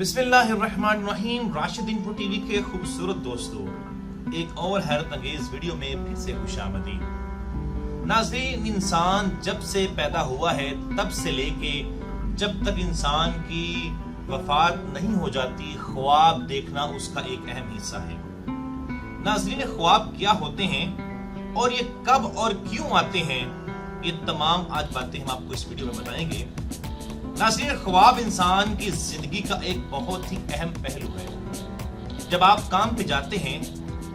بسم اللہ الرحمن الرحیم۔ راشد انفو ٹی وی کے خوبصورت دوستو، ایک اور حیرت انگیز ویڈیو میں پھر سے خوش آمدید۔ ناظرین، انسان جب سے پیدا ہوا ہے تب سے لے کے جب تک انسان کی وفات نہیں ہو جاتی، خواب دیکھنا اس کا ایک اہم حصہ ہے۔ ناظرین، خواب کیا ہوتے ہیں اور یہ کب اور کیوں آتے ہیں، یہ تمام آج باتیں ہم آپ کو اس ویڈیو میں بتائیں گے۔ ناظرین، خواب انسان کی زندگی کا ایک بہت ہی اہم پہلو ہے۔ جب آپ کام پہ جاتے ہیں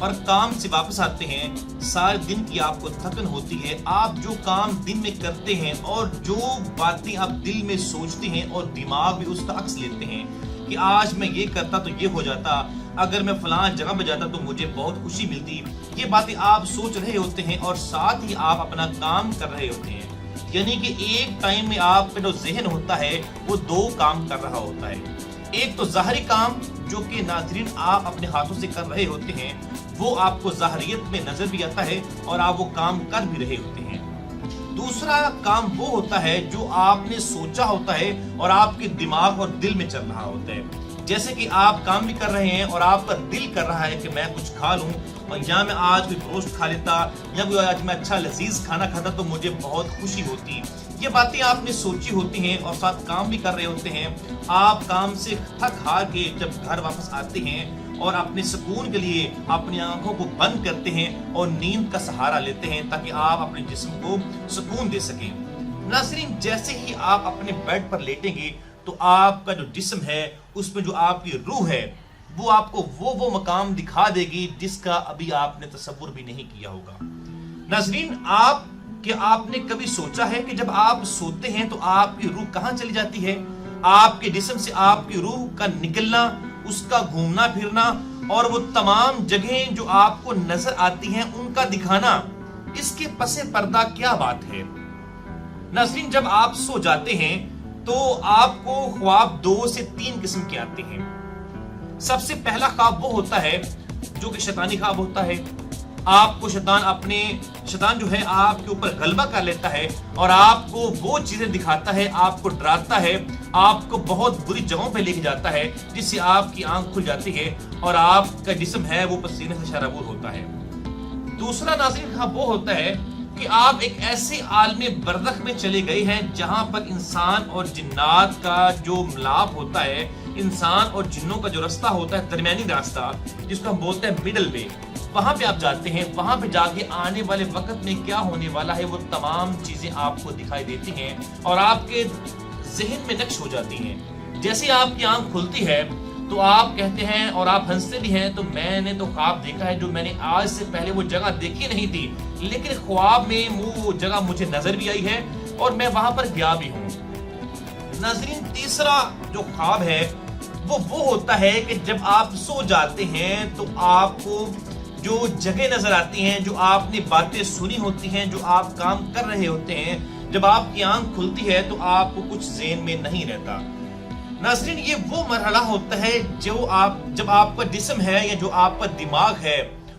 اور کام سے واپس آتے ہیں، سارے دن کی آپ کو تھکن ہوتی ہے، آپ جو کام دن میں کرتے ہیں اور جو باتیں آپ دل میں سوچتے ہیں اور دماغ میں اس کا عکس لیتے ہیں کہ آج میں یہ کرتا تو یہ ہو جاتا، اگر میں فلاں جگہ پہ جاتا تو مجھے بہت خوشی ملتی، یہ باتیں آپ سوچ رہے ہوتے ہیں اور ساتھ ہی آپ اپنا کام کر رہے ہوتے ہیں۔ یعنی کہ ایک ٹائم میں آپ کا جو ذہن ہوتا ہے وہ دو کام کر رہا ہوتا ہے۔ ایک تو ظاہری کام جو کہ ناظرین آپ اپنے ہاتھوں سے کر رہے ہوتے ہیں، وہ آپ کو ظاہریت میں نظر بھی آتا ہے اور آپ وہ کام کر بھی رہے ہوتے ہیں۔ دوسرا کام وہ ہوتا ہے جو آپ نے سوچا ہوتا ہے اور آپ کے دماغ اور دل میں چل رہا ہوتا ہے۔ جیسے کہ آپ کام بھی کر رہے ہیں اور آپ کا دل کر رہا ہے کہ میں کچھ کھا لوں، اور یا میں آج کوئی گوشت کھا لیتا، یا کوئی آج میں اچھا لذیذ کھانا کھاتا تو مجھے بہت خوشی ہوتی۔ یہ باتیں آپ نے سوچی ہوتی ہیں اور ساتھ کام بھی کر رہے ہوتے ہیں۔ آپ کام سے تھک ہار کے جب گھر واپس آتے ہیں اور اپنے سکون کے لیے اپنی آنکھوں کو بند کرتے ہیں اور نیند کا سہارا لیتے ہیں تاکہ آپ اپنے جسم کو سکون دے سکیں۔ ناظرین، جیسے ہی آپ اپنے بیڈ پر لیٹیں گے تو آپ کا جو جسم ہے اس میں جو آپ کی روح ہے وہ آپ کو وہ مقام دکھا دے گی جس کا ابھی آپ نے تصور بھی نہیں کیا ہوگا۔ ناظرین، آپ نے کبھی سوچا ہے کہ جب آپ سوتے ہیں تو آپ کی روح کہاں چلی جاتی ہے؟ آپ کے جسم سے آپ کی روح کا نکلنا، اس کا گھومنا پھرنا اور وہ تمام جگہیں جو آپ کو نظر آتی ہیں ان کا دکھانا، اس کے پس پردہ کیا بات ہے؟ ناظرین، جب آپ سو جاتے ہیں تو آپ کو خواب 2 سے 3 قسم کے آتے ہیں۔ سب سے پہلا خواب وہ ہوتا ہے جو کہ شیطانی خواب ہوتا ہے۔ آپ کو شیطان جو ہے آپ کے اوپر غلبہ کر لیتا ہے اور آپ کو وہ چیزیں دکھاتا ہے، آپ کو ڈراتا ہے، آپ کو بہت بری جگہوں پہ لے کے جاتا ہے جس سے آپ کی آنکھ کھل جاتی ہے اور آپ کا جسم ہے وہ پسینے سے شرابور ہوتا ہے۔ دوسرا ناظرین خواب وہ ہوتا ہے کہ آپ ایک ایسے عالم برزخ میں چلے گئے ہیں جہاں پر انسان اور جنات کا جو ملاپ ہوتا ہے، انسان اور جنوں کا جو راستہ ہوتا ہے، درمیانی راستہ جس کو ہم بولتے ہیں مڈل وے، وہاں پہ آپ جاتے ہیں۔ وہاں پہ جا کے آنے والے وقت میں کیا ہونے والا ہے وہ تمام چیزیں آپ کو دکھائی دیتی ہیں اور آپ کے ذہن میں نقش ہو جاتی ہیں۔ جیسے آپ کی آنکھ کھلتی ہے تو آپ کہتے ہیں اور آپ ہنستے بھی ہیں، تو میں نے تو خواب دیکھا ہے جو میں نے آج سے پہلے وہ جگہ دیکھی نہیں تھی، لیکن خواب میں وہ جگہ مجھے نظر بھی آئی ہے اور میں وہاں پر گیا بھی ہوں۔ ناظرین، تیسرا جو خواب ہے وہ ہوتا ہے کہ جب آپ سو جاتے ہیں تو آپ کو جو جگہ نظر آتی ہیں، جو آپ نے باتیں سنی ہوتی ہیں، جو آپ کام کر رہے ہوتے ہیں، جب آپ کی آنکھ کھلتی ہے تو آپ کو کچھ ذہن میں نہیں رہتا۔ ناظرین، یہ وہ مرحلہ ہوتا ہے جب آپ کا جسم ہے یا جو آپ کا دماغ ہے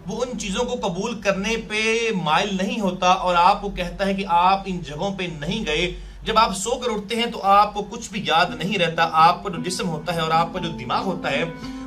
وہ ان چیزوں کو قبول کرنے پہ مائل نہیں ہوتا اور آپ کو کہتا ہے کہ آپ ان جگہوں پہ نہیں گئے۔ جب آپ سو کر اٹھتے ہیں تو آپ کو کچھ بھی یاد نہیں رہتا۔ آپ کا جو جسم ہوتا ہے اور آپ کا جو دماغ ہوتا ہے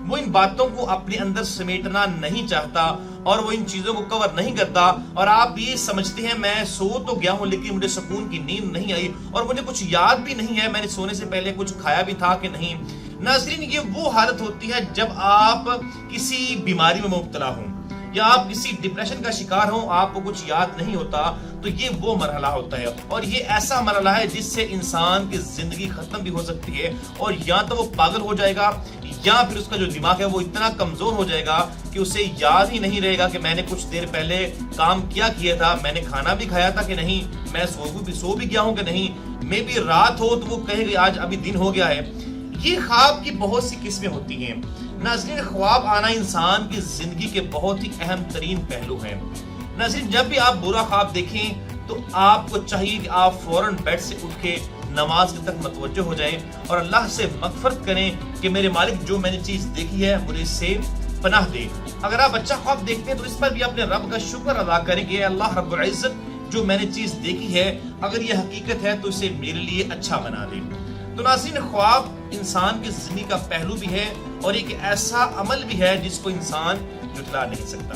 وہ ان باتوں کو اپنے اندر سمیٹنا نہیں چاہتا اور وہ ان چیزوں کو کور نہیں کرتا، اور آپ یہ سمجھتے ہیں میں سو تو گیا ہوں لیکن مجھے سکون کی نیند نہیں آئی اور مجھے کچھ یاد بھی نہیں ہے میں نے سونے سے پہلے کچھ کھایا بھی تھا کہ نہیں۔ ناظرین، یہ وہ حالت ہوتی ہے جب آپ کسی بیماری میں مبتلا ہوں یا آپ کسی ڈپریشن کا شکار ہوں، آپ کو کچھ یاد نہیں ہوتا، تو یہ وہ مرحلہ ہوتا ہے اور یہ ایسا مرحلہ ہے جس سے انسان کی زندگی ختم بھی ہو سکتی ہے اور یا تو وہ پاگل ہو جائے گا یا پھر اس کا جو دماغ ہے وہ اتنا کمزور ہو جائے گا کہ اسے یاد ہی نہیں رہے گا کہ میں نے کچھ دیر پہلے کام کیا تھا، میں نے کھانا بھی کھایا تھا کہ نہیں، میں سو بھی گیا ہوں کہ نہیں، میں بھی رات ہو تو وہ کہے گا آج ابھی دن ہو گیا ہے۔ یہ خواب کی بہت سی قسمیں ہوتی ہیں۔ ناظرین، خواب آنا انسان کی زندگی کے بہت ہی اہم ترین پہلو ہیں۔ ناظرین، جب بھی آپ برا خواب دیکھیں تو آپ کو چاہیے کہ آپ فوراً بیڈ سے اٹھ کے نماز کی طرف متوجہ ہو جائیں اور اللہ سے مغفرت کریں کہ میرے مالک جو میں نے چیز دیکھی ہے مجھے اس سے پناہ دے۔ اگر آپ اچھا خواب دیکھتے ہیں تو اس پر بھی اپنے رب کا شکر ادا کریں کہ اللہ رب العزت جو میں نے چیز دیکھی ہے اگر یہ حقیقت ہے تو اسے میرے لیے اچھا بنا دے۔ تو ناظرین، خواب انسان کی زندگی کا پہلو بھی ہے اور ایک ایسا عمل بھی ہے جس کو انسان جھٹلا نہیں سکتا۔